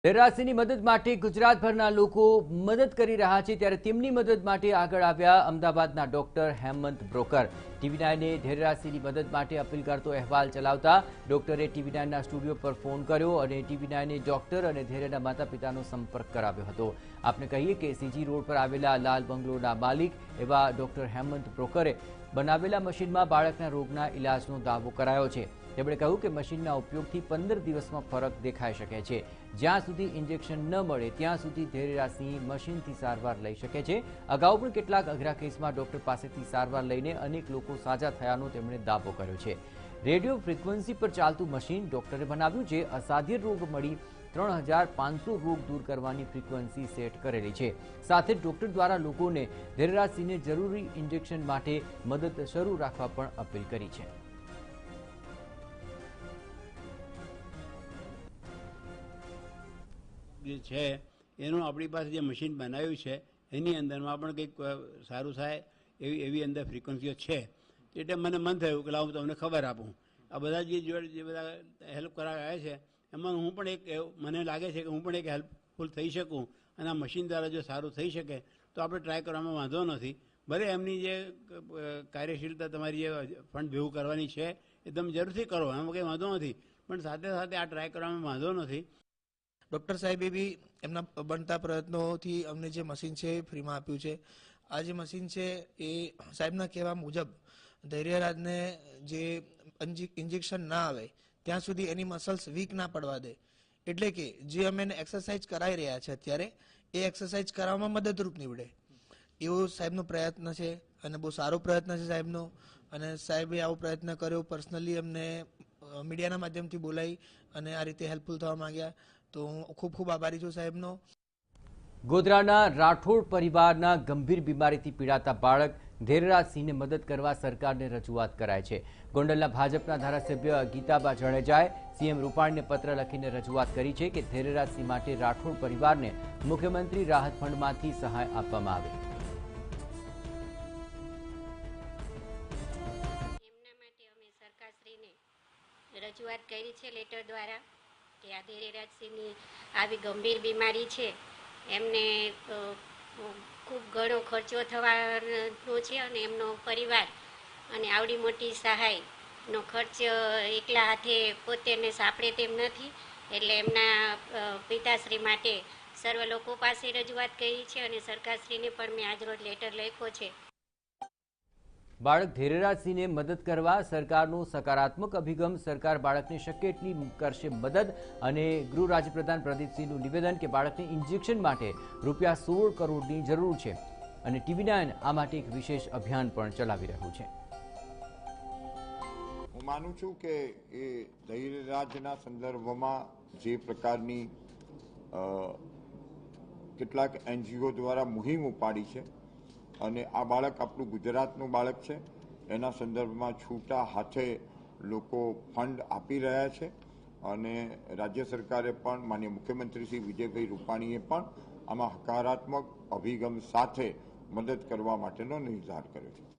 ધેરાસીની મદદ માટે ગુજરાતભરના લોકો મદદ કરી રહ્યા છે, ત્યારે તેમની મદદ માટે આગળ આવ્યા અમદાવાદના ડોક્ટર હેમંત બ્રોકર। TV9 એ ધેરાસીની મદદ માટે અપીલ કરતો અહેવાલ ચલાવતા ડોક્ટરે TV9ના સ્ટુડિયો પર ફોન કર્યો અને TV9એ ડોક્ટર અને ધેરાના માતા પિતાનો સંપર્ક કરાવ્યો હતો। આપને કહીએ કે CG રોડ પર આવેલા લાલ બંગલોના માલિક એવા ડોક્ટર હેમંત બ્રોકરે બનાવેલા મશીનમાં બાળકના રોગના ઇલાજનો દાવો કરાયો છે। તેમણે કહ્યું કે મશીનના ઉપયોગથી 15 દિવસમાં ફરક દેખાઈ શકે છે। જ્યાં સુધી ઇન્જેક્શન ન મળે ત્યાં સુધી ધેરાસી મશીનથી સારવાર લઈ શકે છે। અગાઉ પણ કેટલાક અઘરા કેસમાં ડોક્ટર પાસેથી સારવાર લઈને અનેક લોકો સાજા થયાનો તેમણે દાવો કર્યો છે। રેડિયો ફ્રીક્વન્સી પર ચાલતું મશીન ડોક્ટરે બનાવ્યું છે। અસાધ્ય રોગ મળી 3500 રોગ દૂર કરવાની ફ્રીક્વન્સી સેટ કરેલી છે। સાથે ડોક્ટર દ્વારા લોકોને ધેરાસીને જરૂરી ઇન્જેક્શન માટે મદદ શરૂ રાખવા પણ અપીલ કરી છે। જે છે એનું આપણી પાસે જે મશીન બનાવ્યું છે એની અંદરમાં પણ કંઈક સારું થાય એવી અંદર ફ્રીક્વન્સીઓ છે। એટલે મને મન થયું કે લાવ હું તમને ખબર આપું। આ બધા જે બધા હેલ્પ કરાવવા આવ્યા છે એમાં હું પણ એક મને લાગે છે કે હું પણ એક હેલ્પફુલ થઈ શકું અને આ મશીન દ્વારા જો સારું થઈ શકે તો આપણે ટ્રાય કરવામાં વાંધો નથી। ભલે એમની જે કાર્યશીલતા તમારી જે ફંડ ભેગું કરવાની છે એ તમે જરૂરથી કરો, એમાં કંઈ વાંધો નથી, પણ સાથે સાથે આ ટ્રાય કરવામાં વાંધો નથી। ડૉક્ટર સાહેબે બી એમના બનતા પ્રયત્નોથી અમને જે મશીન છે એ ફ્રીમાં આપ્યું છે। આ જે મશીન છે એ સાહેબના કહેવા મુજબ ધૈર્યરાજને જે ઇન્જેક્શન ના આવે ત્યાં સુધી એની મસલ્સ વીક ના પડવા દે, એટલે કે જે અમે એને એક્સરસાઇઝ કરાવી રહ્યા છે અત્યારે એ એક્સરસાઇઝ કરાવવામાં મદદરૂપ નીવડે એવો સાહેબનો પ્રયત્ન છે અને બહુ સારો પ્રયત્ન છે સાહેબનો। અને સાહેબે આવો પ્રયત્ન કર્યો, પર્સનલી અમને મીડિયાના માધ્યમથી બોલાવી અને આ રીતે હેલ્પફુલ થવા માંગ્યા, તો હું ખૂબ ખૂબ આભારી છું સાહેબનો। ગોધરાના રાઠોડ પરિવારના ગંભીર બીમારીથી પીડાતા બાળક ધેરાસિંહને મદદ કરવા સરકારને રજૂઆત કરાઈ છે। ગોંડલના ભાજપના ધારાસભ્ય ગીતાબા જાડેજાએ CM રૂપાણીને પત્ર લખીને રજૂઆત કરી છે કે ધેરાસિંહ માટે રાઠોડ પરિવારને મુખ્યમંત્રી રાહત ફંડમાંથી સહાય આપવામાં આવે। રજૂઆત કરી છે લેટર દ્વારા કે આ ધૈર્યરાજસિંહની આવી ગંભીર બીમારી છે, એમને ખૂબ ઘણો ખર્ચો થવાનો છે અને એમનો પરિવાર અને આવડી મોટી સહાયનો ખર્ચ એકલા હાથે પોતેને સાંપડે તેમ નથી, એટલે એમના પિતાશ્રી માટે સર્વ લોકો પાસે રજૂઆત કરી છે અને સરકારશ્રીને પણ મેં આજરોજ લેટર લખ્યો છે। બાળક ધૈર્યરાજસિંહને મદદ કરવા સરકારનો સકારાત્મક અભિગમ। સરકાર બાળકને શક્ય એટલી કરશે મદદ અને ગૃહ રાજ્યપ્રધાન પ્રદીપસિંહનું નિવેદન કે બાળકને ઇન્જેક્શન માટે ₹16 કરોડની જરૂર છે અને TV9 આ માટે એક વિશેષ અભિયાન પણ ચલાવી રહ્યું છે। હું માનું છું કે એ ધૈર્યરાજના સંદર્ભમાં જે પ્રકારની કેટલાક NGO દ્વારા મુહિમ ઉપાડી છે અને આ બાળક આપણું ગુજરાતનું બાળક છે, એના સંદર્ભમાં છૂટા હાથે લોકો ફંડ આપી રહ્યા છે અને રાજ્ય સરકારે પણ માનનીય મુખ્યમંત્રી શ્રી વિજયભાઈ રૂપાણીએ પણ આમાં હકારાત્મક અભિગમ સાથે મદદ કરવા માટેનો નિર્ધાર કર્યો છે।